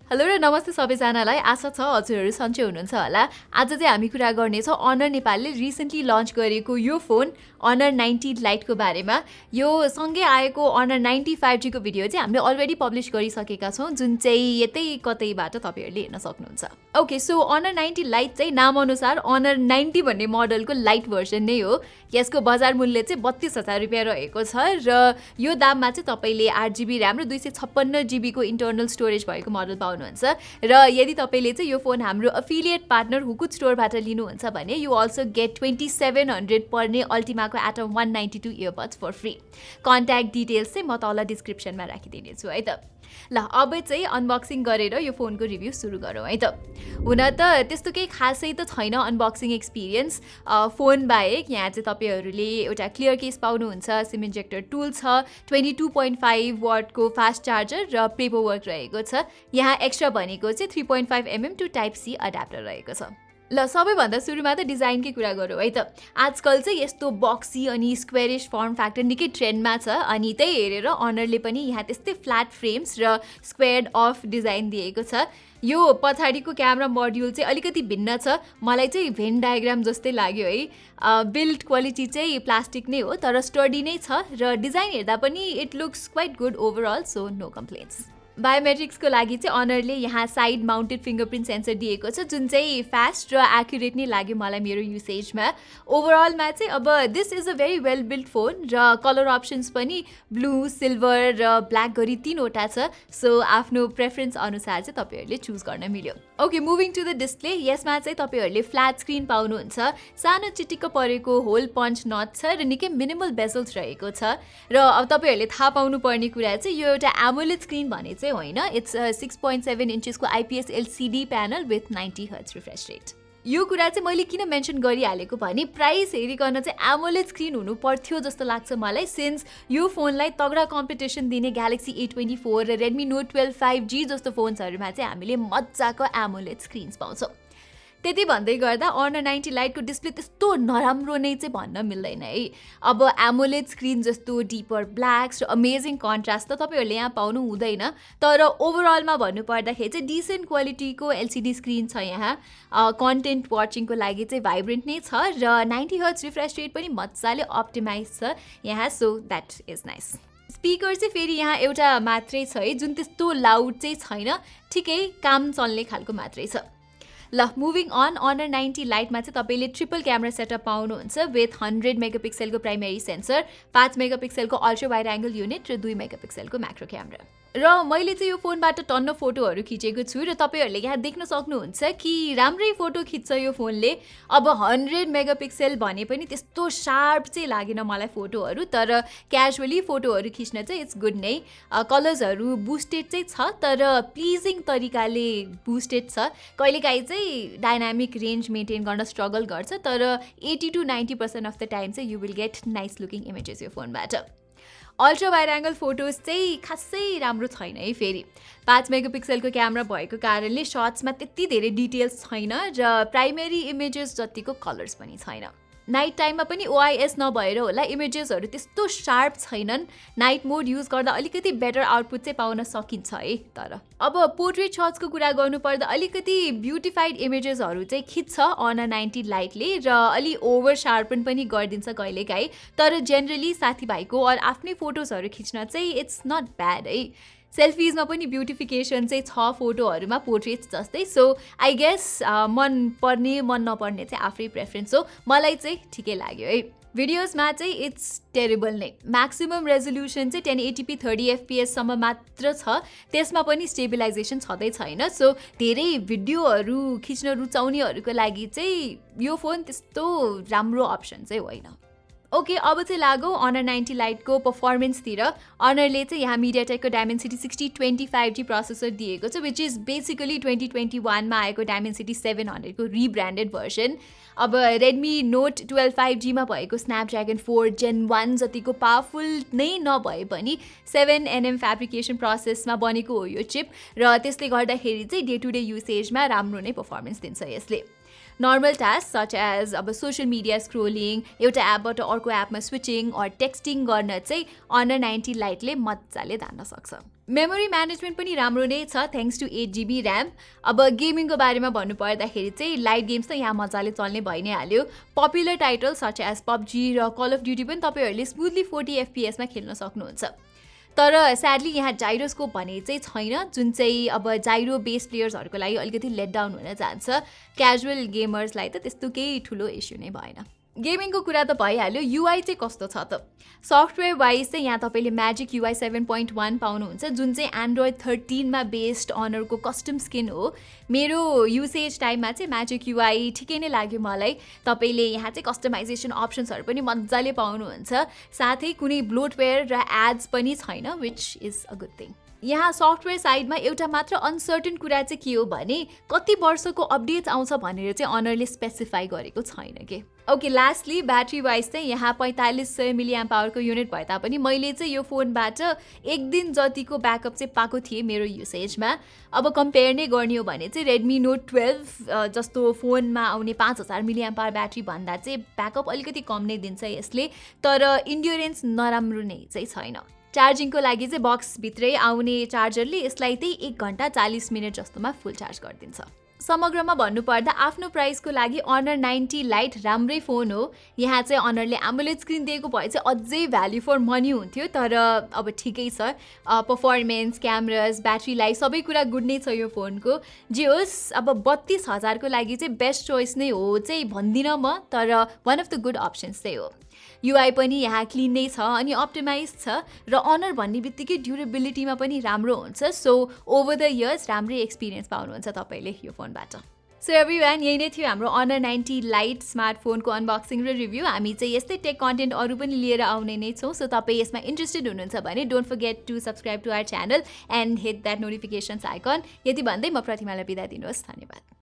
Hello र नमस्ते सबैजनालाई। आशा छ हजुरहरू सन्चै हुनुहुन्छ होला। आज चाहिँ हामी कुरा गर्नेछौँ अनर नेपालले रिसेन्टली लन्च गरेको यो फोन अनर 90 लाइटको बारेमा। यो सँगै आएको अनर 90 5G को भिडियो चाहिँ हामीले अलरेडी पब्लिस गरिसकेका छौँ, जुन चाहिँ यतै कतैबाट तपाईँहरूले हेर्न सक्नुहुन्छ। ओके, सो अनर 90 लाइट चाहिँ नामअनुसार अनर 90 भन्ने मोडलको लाइट भर्जन नै हो। यसको बजार मूल्य चाहिँ 32,000 रुपियाँ रहेको छ र यो दाममा चाहिँ तपाईँले 8GB ऱ्याम र 256GB को इन्टर्नल स्टोरेज भएको मोडल पाउनुहुन्छ। र यदि तपाईँले चाहिँ यो फोन हाम्रो अफिलिएट पार्टनर हुकुट स्टोरबाट लिनुहुन्छ भने यु अल्सो गेट 2700 पर्ने अल्टिमाको Atom 192 earbuds for free. Contact details चाहिँ म तल डिस्क्रिप्सनमा राखिदिनेछु है त। ल अब चाहिँ अनबक्सिङ गरेर यो फोनको रिभ्यू सुरु गरौँ है त। हुन त त्यस्तो केही खासै त छैन अनबक्सिङ एक्सपिरियन्स। फोन बाहेक यहाँ चाहिँ तपाईँहरूले एउटा क्लियर केस पाउनुहुन्छ, सिम इन्जेक्टर टुल छ, 22.5 वाटको फास्ट चार्जर र पेपर वर्क रहेको छ। यहाँ एक्स्ट्रा भनेको चाहिँ 3.5mm टु टाइप सी अड्याप्टर रहेको छ। ल सबैभन्दा सुरुमा त डिजाइनकै कुरा गरौँ है त। आजकल चाहिँ यस्तो बक्सी अनि स्क्वेरिश फर्म फ्याक्टर निकै ट्रेन्डमा छ, अनि त्यही हेरेर अनरले पनि यहाँ त्यस्तै फ्ल्याट फ्रेम्स र स्क्वेयर्ड अफ डिजाइन दिएको छ। यो पछाडिको क्यामेरा मोड्युल चाहिँ अलिकति भिन्न छ, मलाई चाहिँ भेन डायग्राम जस्तै लाग्यो है। बिल्ड क्वालिटी चाहिँ प्लास्टिक नै हो तर स्टडी नै छ र डिजाइन हेर्दा पनि it looks quite good overall, so no complaints. बायोमेट्रिक्सको लागि चाहिँ अनरले यहाँ साइड माउन्टेड फिङ्गरप्रिन्ट सेन्सर दिएको छ, जुन चाहिँ फास्ट र एक्युरेट नै लाग्यो मलाई मेरो युसेजमा। ओभरअलमा चाहिँ अब this is a very well build phone र कलर अप्सन्स पनि ब्लू, सिल्भर र ब्ल्याक गरी 3वटा छ, सो आफ्नो प्रेफरेन्स अनुसार चाहिँ तपाईँहरूले चुज गर्न मिल्यो। Okay, moving to the display. यसमा चाहिँ तपाईँहरूले फ्ल्याट स्क्रिन पाउनुहुन्छ, सानो चिटिक्क परेको होल पन्च नट छ र निकै मिनिमल बेजल्स रहेको छ। र अब तपाईँहरूले थाहा पाउनु पर्ने कुरा चाहिँ यो एउटा एमोलेड स्क्रिन भने चाहिँ होइन, इट्स 6.7 इन्चेसको IPS LCD panel with 90 hertz refresh rate. यो कुरा चाहिँ मैले किन मेन्सन गरिहालेको भने प्राइस हेरिकन चाहिँ एमोलेड स्क्रिन हुनु पर्थ्यो जस्तो लाग्छ मलाई, सिन्स यो फोनलाई तगडा कम्पिटिसन दिने ग्यालेक्सी A24 र रेडमी नोट 12 5G जस्तो फोन्सहरूमा चाहिँ हामीले मजाको एमोलेड स्क्रिन्स पाउँछौँ। त्यति भन्दै गर्दा अनर 90 लाइटको डिस्प्ले त्यस्तो नराम्रो नै चाहिँ भन्न मिल्दैन है। अब एमोलेड स्क्रिन जस्तो डिपर ब्ल्याक्स र अमेजिङ कन्ट्रास्ट त तपाईँहरूले यहाँ पाउनु हुँदैन, तर ओभरअलमा भन्नुपर्दाखेरि चाहिँ डिसेन्ट क्वालिटीको एलसिडी स्क्रिन छ यहाँ। कन्टेन्ट वाचिङको लागि चाहिँ भाइब्रेन्ट नै छ र 90 हर्ट्ज रिफ्रेश रेट पनि मजाले अप्टिमाइज छ यहाँ, so that is nice. Speaker चाहिँ फेरि यहाँ एउटा मात्रै छ है, जुन त्यस्तो लाउड चाहिँ छैन, ठिकै काम चल्ने खालको मात्रै छ। ल मुभिङ अन, अनर 90 लाइटमा चाहिँ तपाईँले ट्रिपल क्यामेरा सेटअप पाउनुहुन्छ विथ 100 मेगापिक्सलको प्राइमेरी सेन्सर, 5 मेगापिक्सलको अल्ट्रा वाइड एङ्गल युनिट र 2 मेगापिक्सलको म्याक्रो क्यामेरा। र मैले चाहिँ यो फोनबाट टन्न फोटोहरू खिचेको छु र तपाईँहरूले यहाँ देख्न सक्नुहुन्छ कि राम्रै फोटो खिच्छ यो फोनले। अब 100 मेगापिक्सल भने पनि त्यस्तो सार्प चाहिँ लागेन मलाई फोटोहरू, तर क्याजुअली फोटोहरू खिच्न चाहिँ इट्स गुड नै। कलर्सहरू बुस्टेड चाहिँ छ तर प्लिजिङ तरिकाले बुस्टेड छ। कहिलेकाहीँ चाहिँ डाइनामिक रेन्ज मेन्टेन गर्न स्ट्रगल गर्छ, तर 80 to 90% अफ द टाइम चाहिँ you will get nice looking images यो फोनबाट। अल्ट्रा वाइड एङ्गल फोटोज चाहिँ खासै राम्रो छैन है। फेरि 5 मेगापिक्सलको क्यामेरा भएको कारणले सर्ट्समा त्यति धेरै डिटेल्स छैन र प्राइमेरी इमेजेस जतिको कलर्स पनि छैन। नाइट टाइममा पनि ओआइएस नभएर होला इमेजेसहरू त्यस्तो सार्प छैनन्। नाइट मोड युज गर्दा अलिकति बेटर आउटपुट चाहिँ पाउन सकिन्छ है। तर अब पोर्ट्रेट सट्सको कुरा गर्नुपर्दा अलिकति ब्युटिफाइड इमेजेसहरू चाहिँ खिच्छ अनर 90 लाइटले र अलि ओभर सार्पन पनि गरिदिन्छ कहिलेकाहीँ, तर जेनरली साथीभाइको अर आफ्नै फोटोजहरू खिच्न चाहिँ इट्स नट ब्याड है। सेल्फिजमा पनि ब्युटिफिकेसन चाहिँ छ फोटोहरूमा पोर्ट्रेट्स जस्तै, सो आई गेस मन पर्ने मन नपर्ने चाहिँ आफ्नै प्रेफरेन्स हो। मलाई चाहिँ ठिकै लाग्यो है। भिडियोजमा चाहिँ इट्स टेरिबल नै। म्याक्सिमम रेजोल्युसन चाहिँ 1080p 30 FPS सम्म मात्र छ, त्यसमा पनि स्टेबिलाइजेसन छँदै छैन, सो धेरै भिडियोहरू खिच्न रुचाउनेहरूको लागि चाहिँ यो फोन त्यस्तो राम्रो अप्सन चाहिँ होइन। ओके, अब चाहिँ लागौँ अनर 90 लाइटको पर्फर्मेन्सतिर। अनरले चाहिँ यहाँ मिडियाटेकको डायमेन्सिटी 6025G प्रोसेसर दिएको छ, विच इज बेसिकली 2021मा आएको डायमेन्सिटी 700 को रिब्रान्डेड भर्सन। अब रेडमी नोट 12 5Gमा भएको स्न्यापड्रागन 4 Gen 1 जतिको पावरफुल नै नभए पनि 7nm फ्याब्रिकेसन प्रोसेसमा बनेको हो यो चिप, र त्यसले गर्दाखेरि चाहिँ डे टु डे युसेजमा राम्रो नै पर्फर्मेन्स दिन्छ यसले। नर्मल टास्क सच एज अब सोसियल मिडिया स्क्रोलिङ, एउटा एपबाट अर्को एपमा स्विचिङ अर टेक्स्टिङ गर्न चाहिँ Honor 90 लाइटले मजाले धान्न सक्छ। मेमोरी म्यानेजमेन्ट पनि राम्रो नै छ थ्याङ्क्स टु 8GB ऱ्याम। अब गेमिङको बारेमा भन्नुपर्दाखेरि चाहिँ लाइट गेम्स त यहाँ मजाले चल्ने भइ नै हाल्यो। Popular title such as PUBG र कल अफ ड्युटी पनि तपाईँहरूले स्मुथली 40 FPS मा खेल्न सक्नुहुन्छ। तर स्याडली यहाँ जाइरोस्कोप भने चाहिँ छैन, जुन चाहिँ अब जाइरो बेस प्लेयर्सहरूको लागि अलिकति लेट डाउन हुन जान्छ। क्याजुअल गेमर्सलाई त त्यस्तो केही ठुलो इस्यु नै भएन। गेमिङको कुरा त भइहाल्यो, युआई चाहिँ कस्तो छ त? सफ्टवेयर वाइज चाहिँ यहाँ तपाईँले म्याजिक UI 7.1 पाउनुहुन्छ, जुन चाहिँ एन्ड्रोइड 13 मा बेस्ड अनरको कस्टम स्किन हो। मेरो युसेज टाइममा चाहिँ म्याजिक UI ठिकै नै लाग्यो मलाई। तपाईँले यहाँ चाहिँ कस्टमाइजेसन अप्सन्सहरू पनि मजाले पाउनुहुन्छ, साथै कुनै ब्लोटवेयर र एड्स पनि छैन, which is a good thing. यहाँ सफ्टवेयर साइडमा एउटा मात्र अनसर्टेन कुरा चाहिँ के हो भने कति वर्षको अपडेट आउँछ भनेर चाहिँ अनरले स्पेसिफाई गरेको छैन के। ओके, लास्टली ब्याट्री वाइज चाहिँ यहाँ 4500 mAh युनिट भए तापनि मैले चाहिँ यो फोनबाट एक दिन जतिको ब्याकअप चाहिँ पाएको थिएँ मेरो युसेजमा। अब कम्पेयर नै गर्ने हो भने चाहिँ रेडमी नोट 12 जस्तो फोनमा आउने 5000 mAh ब्याट्री भन्दा चाहिँ ब्याकअप अलिकति कम नै दिन्छ यसले, तर इन्ड्युरेन्स नराम्रो नै चाहिँ छैन। चार्जिङको लागि चाहिँ बक्सभित्रै आउने चार्जरले यसलाई चाहिँ 1 घन्टा 40 मिनट जस्तोमा फुल चार्ज गरिदिन्छ। समग्रमा भन्नुपर्दा आफ्नो प्राइसको लागि Honor 90 लाइट राम्रै फोन हो। यहाँ चाहिँ अनरले एमुलेट स्क्रिन दिएको भए चाहिँ अझै भ्याल्यु फर मनी हुन्थ्यो, तर अब ठिकै छ। पर्फर्मेन्स, क्यामराज, ब्याट्री लाइफ सबै कुरा गुड नै छ यो फोनको। जे होस्, अब 32,000 को लागि चाहिँ बेस्ट चोइस नै हो चाहिँ भन्दिनँ म, तर one of the good options चाहिँ हो। युआई पनि यहाँ क्लिन नै छ अनि अप्टिमाइज छ, र अनर भन्ने बित्तिकै ड्युरेबिलिटीमा पनि राम्रो हुन्छ। सो ओभर द इयर्स राम्रै एक्सपिरियन्स पाउनुहुन्छ तपाईँले यो फोनबाट। सो एभ्रिवान, यही नै थियो हाम्रो Honor 90 लाइट स्मार्टफोनको अनबक्सिङ र रिभ्यू। हामी चाहिँ यस्तै टेक कन्टेन्ट अरू पनि लिएर आउने नै छौँ। सो तपाईँ यसमा इन्ट्रेस्टेड हुनुहुन्छ भने don't forget to subscribe to our channel and hit that notifications icon. यति भन्दै म प्रतिमालाई बिदा दिनुहोस्। धन्यवाद।